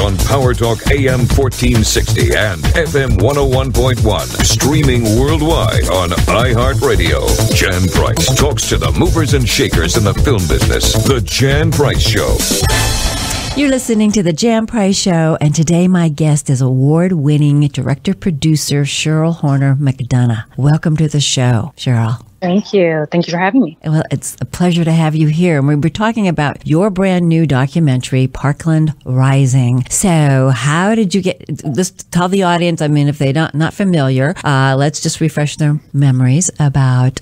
on Power Talk AM 1460 and FM 101.1. Streaming worldwide on iHeartRadio. Jan Price talks to the movers and shakers in the film business. The Jan Price Show. You're listening to The Jan Price Show, and today my guest is award-winning director-producer Cheryl Horner Mcdonough. Welcome to the show, Cheryl. Thank you. Thank you for having me. Well, it's a pleasure to have you here. And we were talking about your brand new documentary, Parkland Rising. So how did you get, just tell the audience, I mean, if they're not familiar, let's just refresh their memories about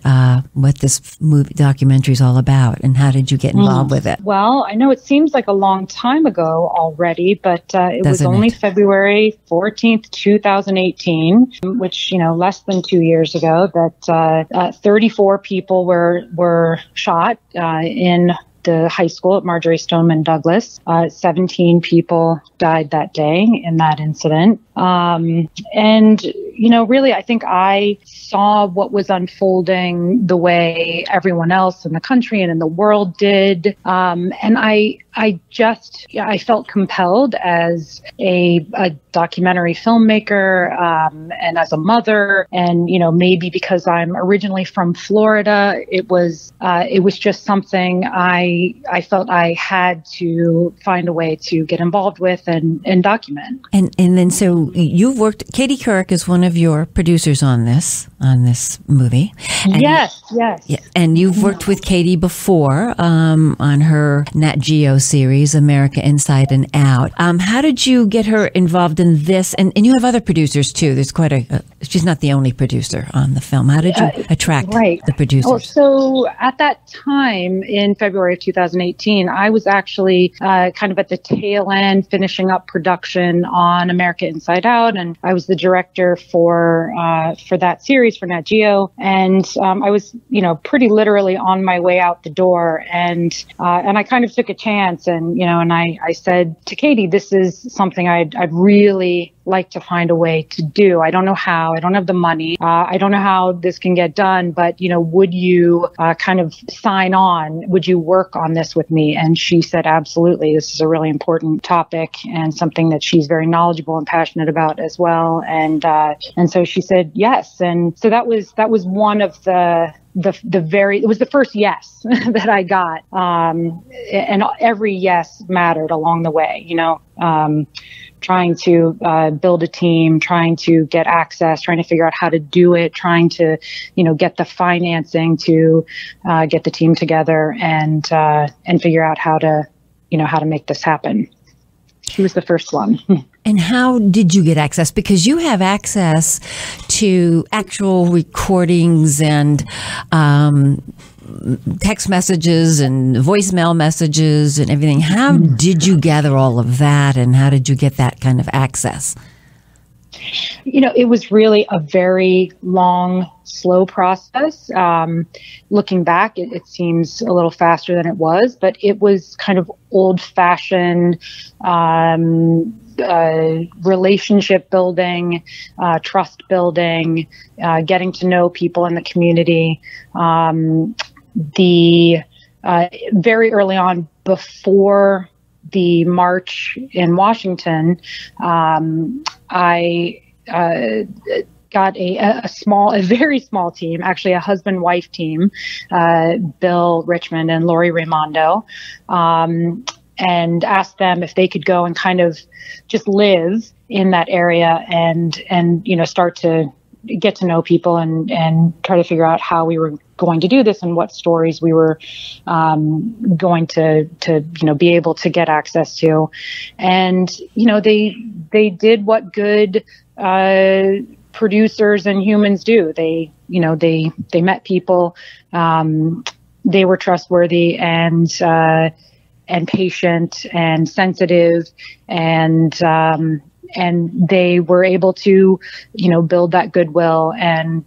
what this movie documentary is all about and how did you get involved with it? Well, I know it seems like a long time ago already, but it was only February 14th, 2018, which, less than 2 years ago, that 34 people were shot in the high school at Marjory Stoneman Douglas. 17 people died that day in that incident. And, really, I think I saw what was unfolding the way everyone else in the country and in the world did. And I felt compelled as a documentary filmmaker, and as a mother, and, maybe because I'm originally from Florida, it was just something I felt I had to find a way to get involved with and document. And then so you've worked, Katie Couric is one of your producers on this movie. And yes. Yeah, and you've worked with Katie before on her Nat Geo series, America Inside and Out. How did you get her involved in this? And you have other producers too. There's quite she's not the only producer on the film. How did you attract the producers? Oh, so at that time in February of 2018, I was actually kind of at the tail end finishing up production on America Inside Out, and I was the director for that series for Nat Geo, and I was pretty literally on my way out the door, and I kind of took a chance, and I said to Katie, this is something I'd really like to find a way to do. I don't know how. I don't have the money. I don't know how this can get done, but would you kind of sign on? Would you work on this with me? And she said, absolutely. This is a really important topic and something that she's very knowledgeable and passionate about as well. And so she said yes. And so that was one of it was the first yes that I got. And every yes mattered along the way, trying to build a team, trying to get access, trying to figure out how to do it, trying to, get the financing to get the team together and figure out how to make this happen. She was the first one. And how did you get access? Because you have access to actual recordings and text messages and voicemail messages and everything. How did you gather all of that, and how did you get that kind of access? It was really a very long, slow process. Looking back, it seems a little faster than it was, but it was kind of old-fashioned relationship building, trust building, getting to know people in the community. Very early on, before the march in Washington, I got a very small team, actually a husband-wife team, Bill Richmond and Lori Raimondo, and asked them if they could go and kind of just live in that area and start to get to know people and try to figure out how we were going to do this and what stories we were going to be able to get access to. And they did what good producers and humans do. They met people, they were trustworthy and patient and sensitive, and they were able to, build that goodwill and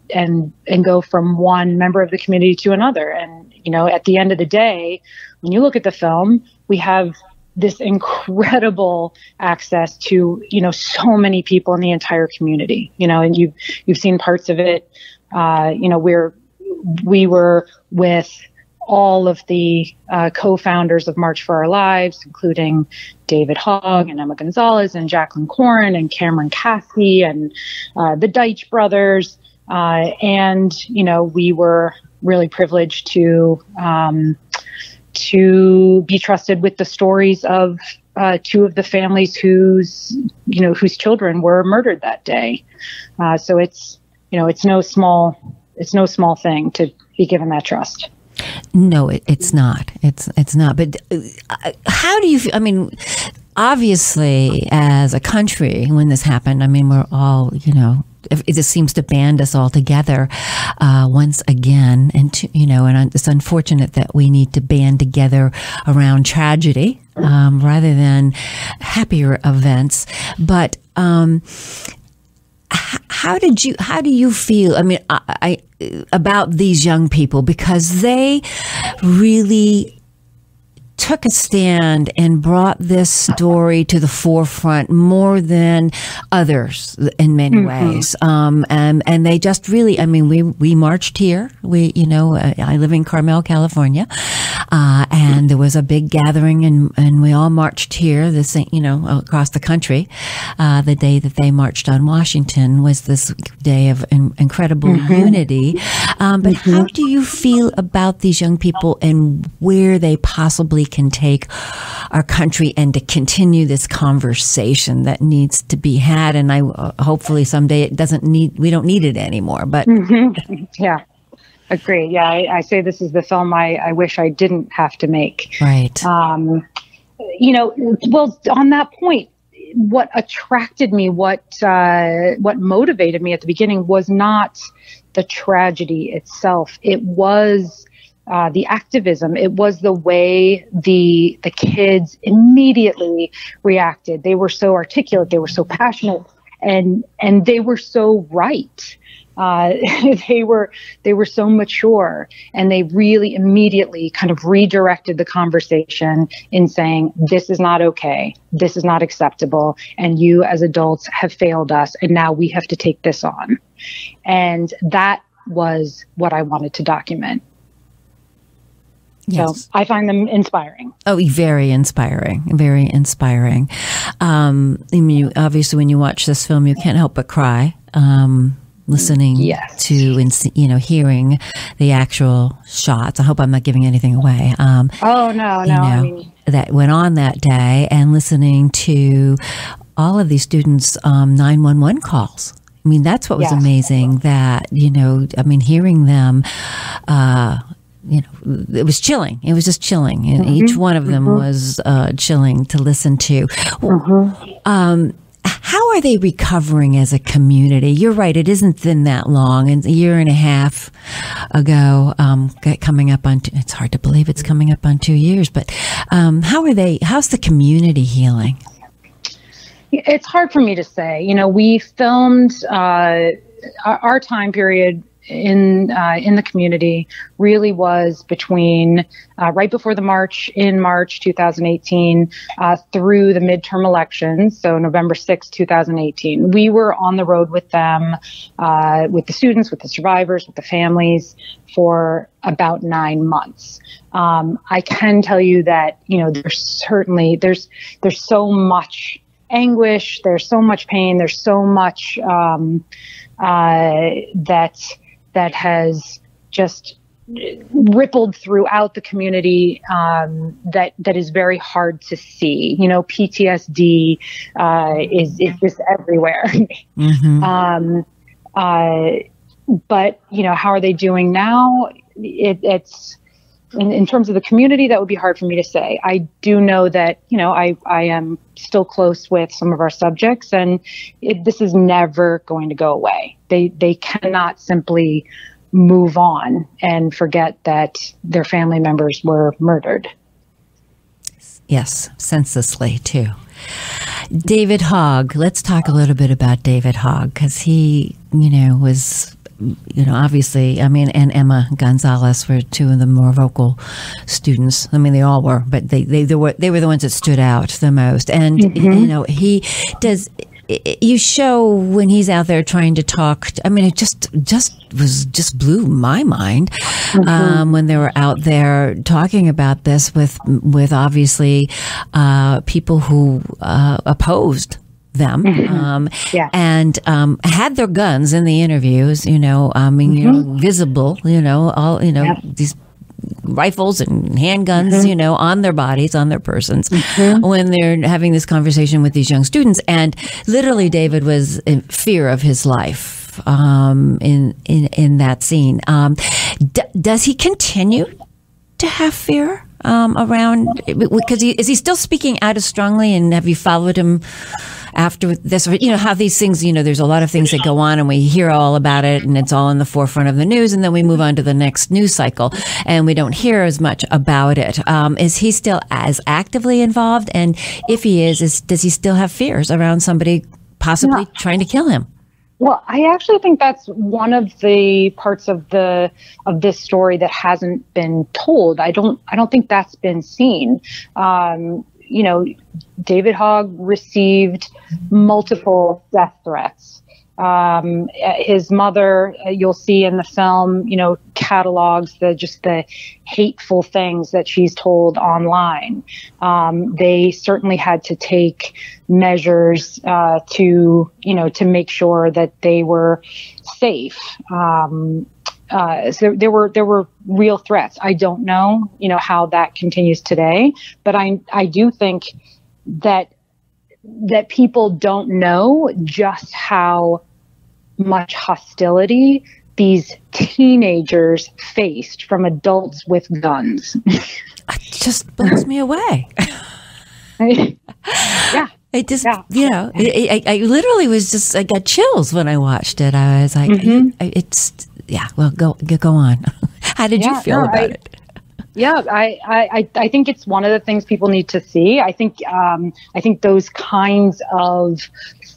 go from one member of the community to another. And, at the end of the day, when you look at the film, we have this incredible access to, so many people in the entire community, and you've seen parts of it, we were with all of the co-founders of March for Our Lives, including David Hogg and Emma Gonzalez and Jacqueline Corin and Cameron Caskey and the Deitch brothers. And, we were really privileged to be trusted with the stories of two of the families whose children were murdered that day. So it's no small thing to be given that trust. No, it's not. It's not. But how do you feel? I mean, obviously, as a country, when this happened, I mean, we're all, it just seems to band us all together once again. And, and it's unfortunate that we need to band together around tragedy rather than happier events. But how do you feel? I mean, about these young people, because they really took a stand and brought this story to the forefront more than others in many ways. And they just really, I mean, we marched here. I live in Carmel, California. And there was a big gathering and we all marched here, across the country. The day that they marched on Washington was this day of incredible unity. But how do you feel about these young people and where they possibly can take our country and to continue this conversation that needs to be had? And hopefully someday we don't need it anymore, but yeah. Agree. Yeah, I say this is the film I wish I didn't have to make. Right. Well, on that point, what attracted me, what motivated me at the beginning was not the tragedy itself. It was the activism. It was the way the kids immediately reacted. They were so articulate. They were so passionate, and they were so right. They were so mature, and they really immediately kind of redirected the conversation in saying, this is not okay. This is not acceptable. And you as adults have failed us. And now we have to take this on. And that was what I wanted to document. Yes. So I find them inspiring. Oh, very inspiring. Very inspiring. Obviously, when you watch this film, you can't help but cry. Listening to and hearing the actual shots. I hope I'm not giving anything away. No. I mean, that went on that day, and listening to all of these students' 911 calls. I mean, that's what was amazing. That hearing them. It was chilling. It was just chilling, and each one of them was chilling to listen to. How are they recovering as a community? You're right. It isn't been that long. And a year and a half ago, coming up on, it's hard to believe it's coming up on 2 years, but how's the community healing? It's hard for me to say. We filmed our time period in the community really was between right before the march in March 2018 through the midterm elections, so November 6, 2018. We were on the road with them, with the students, with the survivors, with the families for about 9 months. I can tell you that there's so much anguish, there's so much pain, there's so much that has just rippled throughout the community that is very hard to see. PTSD is just everywhere. But how are they doing now? It's in terms of the community, that would be hard for me to say. I do know that I am still close with some of our subjects, and this is never going to go away. They cannot simply move on and forget that their family members were murdered. Yes, senselessly too. David Hogg. Let's talk a little bit about David Hogg, because he, was, obviously, and Emma Gonzalez were two of the more vocal students. I mean, they all were, but they were the ones that stood out the most. And he does. you show when he's out there trying to talk. I mean, it just blew my mind when they were out there talking about this with obviously people who opposed them and had their guns in the interviews. Visible. These rifles and handguns, on their bodies, on their persons, when they're having this conversation with these young students. And literally, David was in fear of his life in that scene. Does he continue to have fear around? Because is he still speaking out as strongly? And have you followed him after this? How these things, there's a lot of things that go on and we hear all about it and it's all in the forefront of the news, and then we move on to the next news cycle and we don't hear as much about it. Is he still as actively involved? And if he is does he still have fears around somebody possibly trying to kill him? Well, I actually think that's one of the parts of this story that hasn't been told. I don't think that's been seen. David Hogg received multiple death threats. His mother, you'll see in the film, catalogs the hateful things that she's told online. They certainly had to take measures to make sure that they were safe. So there were real threats. I don't know, how that continues today, but I do think that people don't know just how much hostility these teenagers faced from adults with guns. It just blows me away. Yeah. It just, I literally I got chills when I watched it. I was like, well, go on. How did you feel about it? Yeah, I think it's one of the things people need to see. I think those kinds of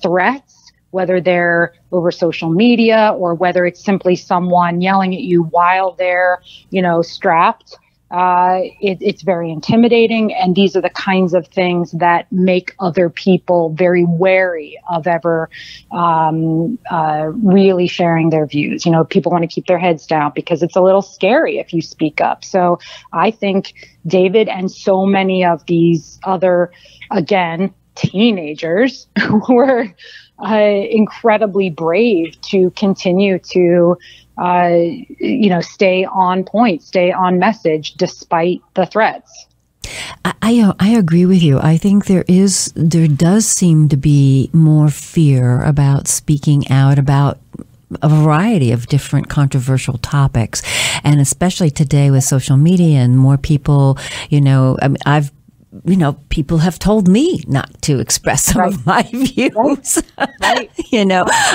threats, whether they're over social media or whether it's simply someone yelling at you while they're, strapped, it's very intimidating. And these are the kinds of things that make other people very wary of ever really sharing their views. People want to keep their heads down because it's a little scary if you speak up. So I think David and so many of these other, again, teenagers were incredibly brave to continue to stay on point, stay on message despite the threats. I agree with you. I think there does seem to be more fear about speaking out about a variety of different controversial topics, and especially today with social media and more people, people have told me not to express some of my views,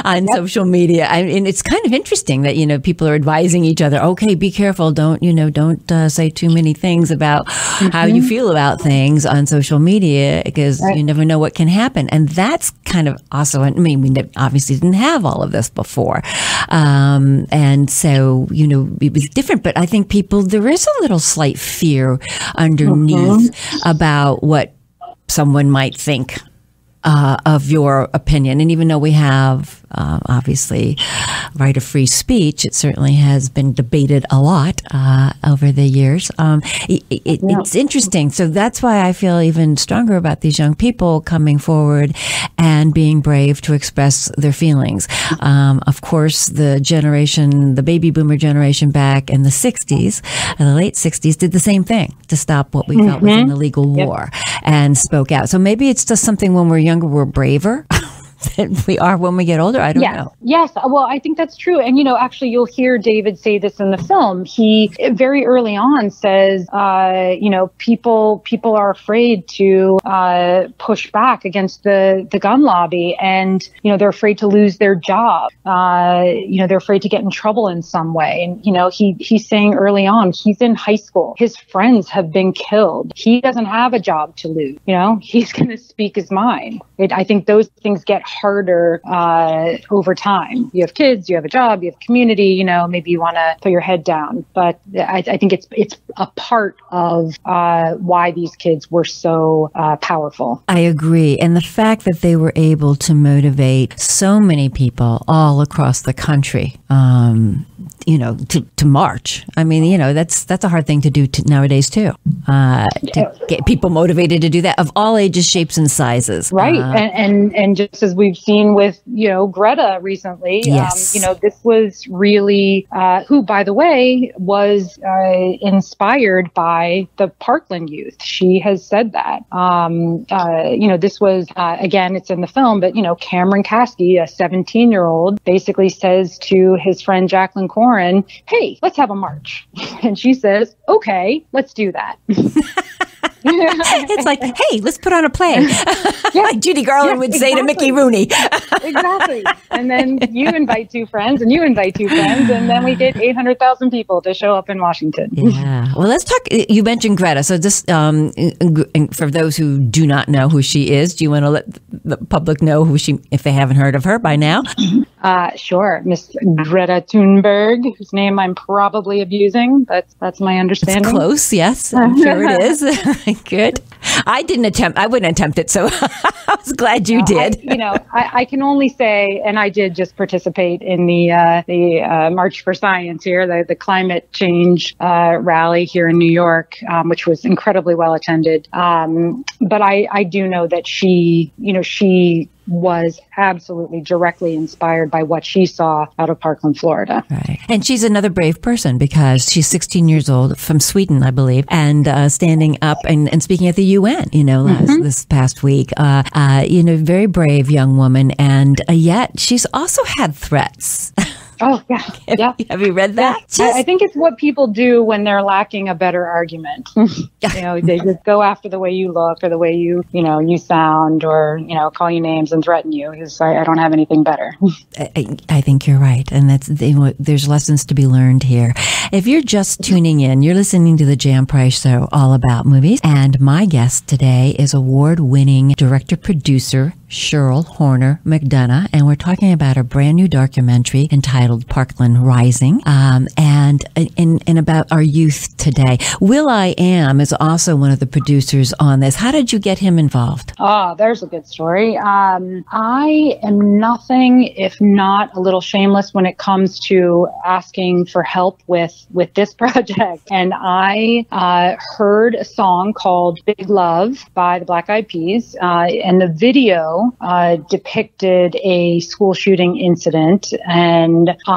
on social media. And it's kind of interesting that, people are advising each other, okay, be careful. Don't say too many things about how you feel about things on social media, because you never know what can happen. And that's kind of also, we obviously didn't have all of this before. And so, it was different, but I think there is a little slight fear underneath about what someone might think of your opinion. And even though we have obviously right of free speech, it certainly has been debated a lot over the years. It's interesting. So that's why I feel even stronger about these young people coming forward and being brave to express their feelings. Of course, the baby boomer generation back in the 60s, in the late 60s, did the same thing to stop what we felt was an illegal war and spoke out. So maybe it's just something when we're younger, we're braver than we are when we get older. I don't know. Yes. Well, I think that's true. And, actually, you'll hear David say this in the film. He very early on says, people are afraid to push back against the gun lobby, and, they're afraid to lose their job. They're afraid to get in trouble in some way. And, he's saying early on, he's in high school. His friends have been killed. He doesn't have a job to lose. He's going to speak his mind. I think those things get harder over time. You have kids, you have a job, you have community, you know, maybe you want to put your head down. But I think it's a part of why these kids were so powerful. I agree. And the fact that they were able to motivate so many people all across the country, you know, to march. I mean, you know, that's a hard thing to do nowadays too. To get people motivated to do that of all ages, shapes, and sizes. Right. And just as we've seen with, you know, Greta recently, yes. You know, this was really, who, by the way, was inspired by the Parkland youth. She has said that. You know, this was, again, it's in the film, but, you know, Cameron Kasky, a 17-year-old, basically says to his friend Jacqueline Corin, hey, let's have a march. And she says, okay, let's do that. It's like, hey, let's put on a play. Yeah. Like Judy Garland would say to Mickey Rooney. Exactly. And then you invite two friends and you invite two friends, and then we get 800,000 people to show up in Washington. Yeah. Well, let's talk. You mentioned Greta. So just for those who do not know who she is, do you want to let the public know who she, if they haven't heard of her by now? Sure. Miss Greta Thunberg, whose name I'm probably abusing. That's my understanding. It's close. Yes. I'm sure it is. Good. I wouldn't attempt it. So I was glad you did. I can only say, and I did just participate in the March for Science here, the climate change rally here in New York, which was incredibly well attended. But I do know that she was absolutely directly inspired by what she saw out of Parkland, Florida. Right. And she's another brave person because she's 16 years old from Sweden, I believe, and standing up and speaking at the UN, this past week. Very brave young woman. And yet she's also had threats. Oh, yeah. Yeah. Have you read that? Yeah. I think it's what people do when they're lacking a better argument. They just go after the way you look or the way you sound or, call you names and threaten you because I don't have anything better. I think you're right. And there's lessons to be learned here. If you're just tuning in, you're listening to the Jan Price Show, all about movies. And my guest today is award-winning director-producer Cheryl Horner Mcdonough, and we're talking about a brand new documentary entitled Parkland Rising, and about our youth today. will.i.am is also one of the producers on this. How did you get him involved? Oh, there's a good story. I am nothing if not a little shameless when it comes to asking for help with this project. And I heard a song called Big Love by the Black Eyed Peas, and the video depicted a school shooting incident. And so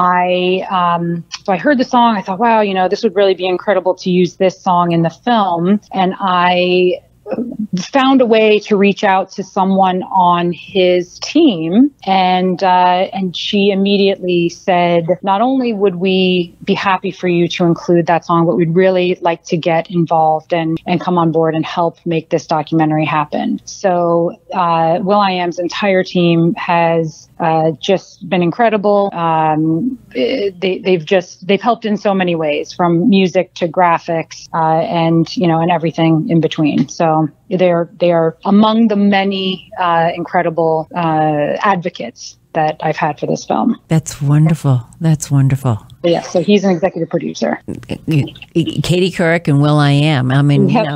I heard the song. I thought, wow, this would really be incredible to use this song in the film. And I found a way to reach out to someone on his team, and she immediately said, not only would we be happy for you to include that song, but we'd really like to get involved and come on board and help make this documentary happen. So will.i.am's entire team has just been incredible. They've helped in so many ways, from music to graphics, and everything in between. So they are among the many incredible advocates that I've had for this film. That's wonderful. That's wonderful. Yeah, so he's an executive producer. Katie Couric and will.i.am. I mean, you're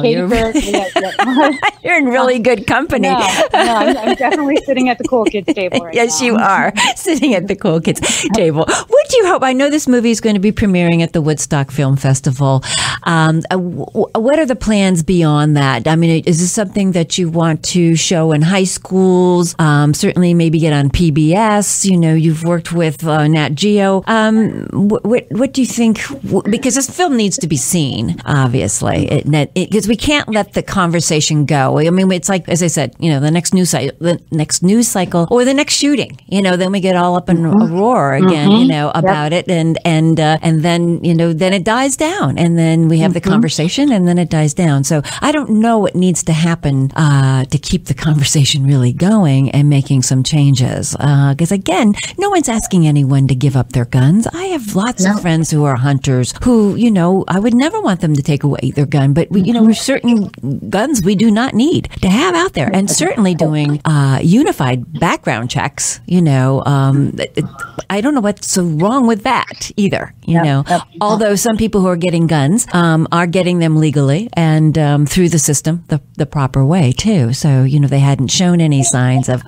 in really good company. No, I'm definitely sitting at the cool kids table right yes, now. you are sitting at the cool kids table. What do you hope? I know this movie is going to be premiering at the Woodstock Film Festival. What are the plans beyond that? I mean, is this something that you want to show in high schools? Certainly maybe get on PBS. You've worked with Nat Geo. What do you think? Because this film needs to be seen, obviously, because we can't let the conversation go. I mean, it's like, as I said, the next news cycle, or the next shooting. Then we get all up in a roar again, about it, and then then it dies down, and then we have the conversation, and then it dies down. So I don't know what needs to happen to keep the conversation really going and making some changes. Because again, no one's asking anyone to give up their guns. I have lots of friends who are hunters who, I would never want them to take away their gun, but there's certain guns we do not need to have out there, and certainly doing unified background checks. I don't know what's so wrong with that either. Although some people who are getting guns are getting them legally and through the system the proper way too. So they hadn't shown any signs of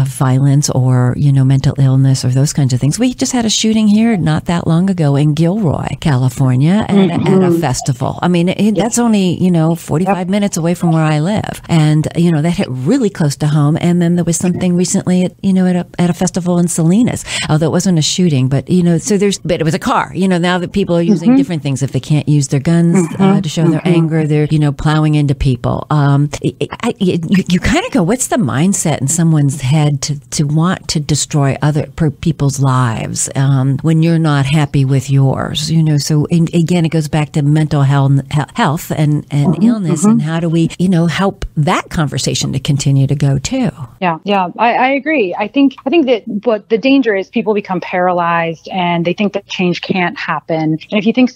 violence or mental illness or those kinds of things. We just had a shooting here not that long ago in Gilroy, California, at a festival. I mean, that's only 45 minutes away from where I live, and that hit really close to home. And then there was something recently at a festival in Salinas, although it wasn't a shooting, but but it was a car. Now that people are using different things, if they can't use their guns to show their anger, they're plowing into people. You kind of go, what's the mindset in someone's head to want to destroy other people's lives when you're not happy with yours? So again, it goes back to mental health and illness, and how do we help that conversation to continue to go too? Yeah, I agree. I think that what the danger is, people become paralyzed and they think that change can't happen. And if you think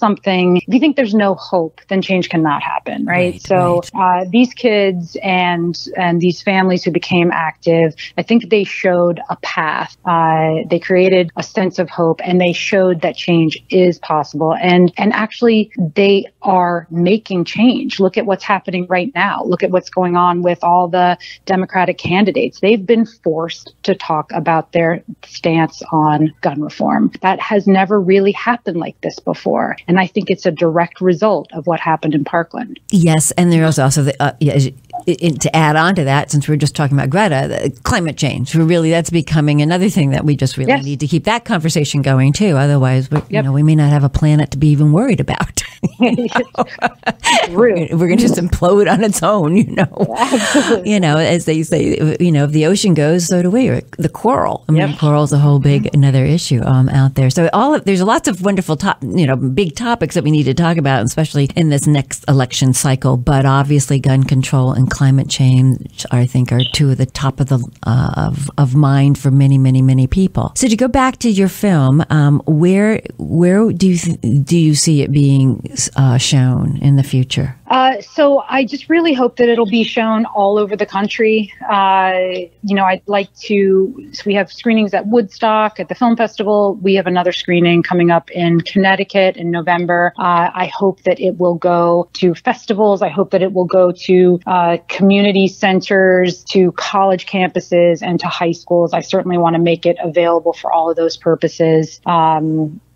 there's no hope, then change cannot happen, right? So these kids and these families who became active, I think they showed a path. They created a sense of hope, and they showed that change is possible. And actually, they are making change. Look at what's happening right now. Look at what's going on with all the Democratic candidates. They've been forced to talk about their stance on gun reform. That has never really happened like this before. And I think it's a direct result of what happened in Parkland. Yes, and there's also to add on to that, since we're just talking about Greta, climate change. That's becoming another thing that we just really need to keep that conversation going too. Otherwise, we may not have a planet to be even worried about. We're going to just implode on its own. Absolutely. As they say, if the ocean goes, so do we. Or the coral. Coral's a whole big another issue out there. So there's lots of wonderful big topics that we need to talk about, especially in this next election cycle. But obviously, gun control and climate change, I think, are two of the top of the of mind for many, many, many people. So to go back to your film, where do you see it being shown in the future? So I just really hope that it'll be shown all over the country. I'd like to. So we have screenings at Woodstock at the film festival. We have another screening coming up in Connecticut in November. I hope that it will go to festivals. I hope that it will go to community centers, to college campuses, and to high schools. I certainly want to make it available for all of those purposes.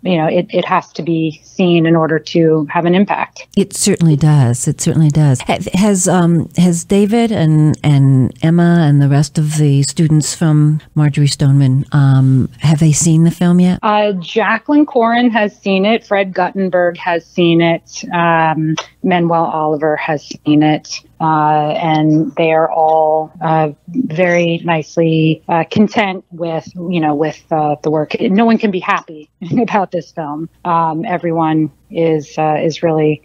It has to be seen in order to have an impact. It certainly does. It certainly does. Has David and Emma and the rest of the students from Marjorie Stoneman, have they seen the film yet? Jacqueline Corin has seen it. Fred Guttenberg has seen it. Manuel Oliver has seen it. And they are all very nicely content with the work. No one can be happy about this film. Everyone is really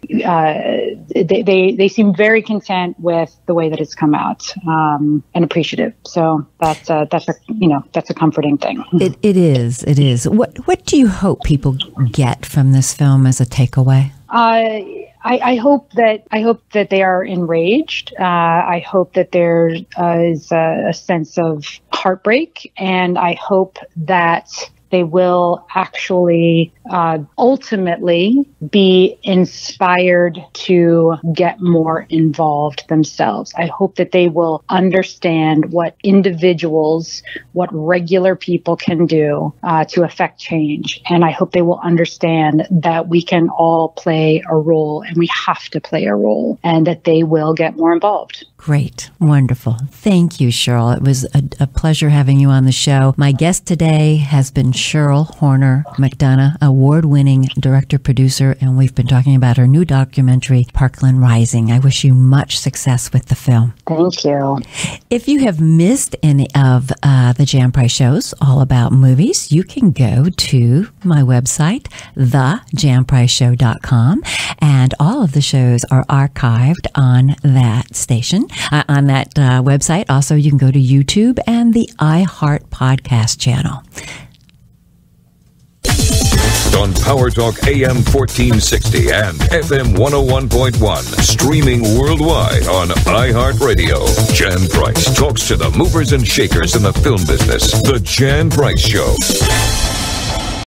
they seem very content with the way that it's come out and appreciative. So that's a comforting thing. It is. What do you hope people get from this film as a takeaway? I hope that they are enraged. I hope that there is a sense of heartbreak, and I hope that they will actually ultimately be inspired to get more involved themselves. I hope that they will understand what individuals, what regular people can do to affect change. And I hope they will understand that we can all play a role, and we have to play a role, and that they will get more involved. Great. Wonderful. Thank you, Cheryl. It was a pleasure having you on the show. My guest today has been Cheryl Horner Mcdonough, award-winning director-producer, and we've been talking about her new documentary, Parkland Rising. I wish you much success with the film. Thank you. If you have missed any of the Jan Price shows all about movies, you can go to my website, thejanpriceshow.com, and all of the shows are archived on that station, on that website. Also, you can go to YouTube and the iHeart podcast channel. On Power Talk AM 1460 and FM 101.1, streaming worldwide on iHeartRadio. Jan Price talks to the movers and shakers in the film business. The Jan Price Show.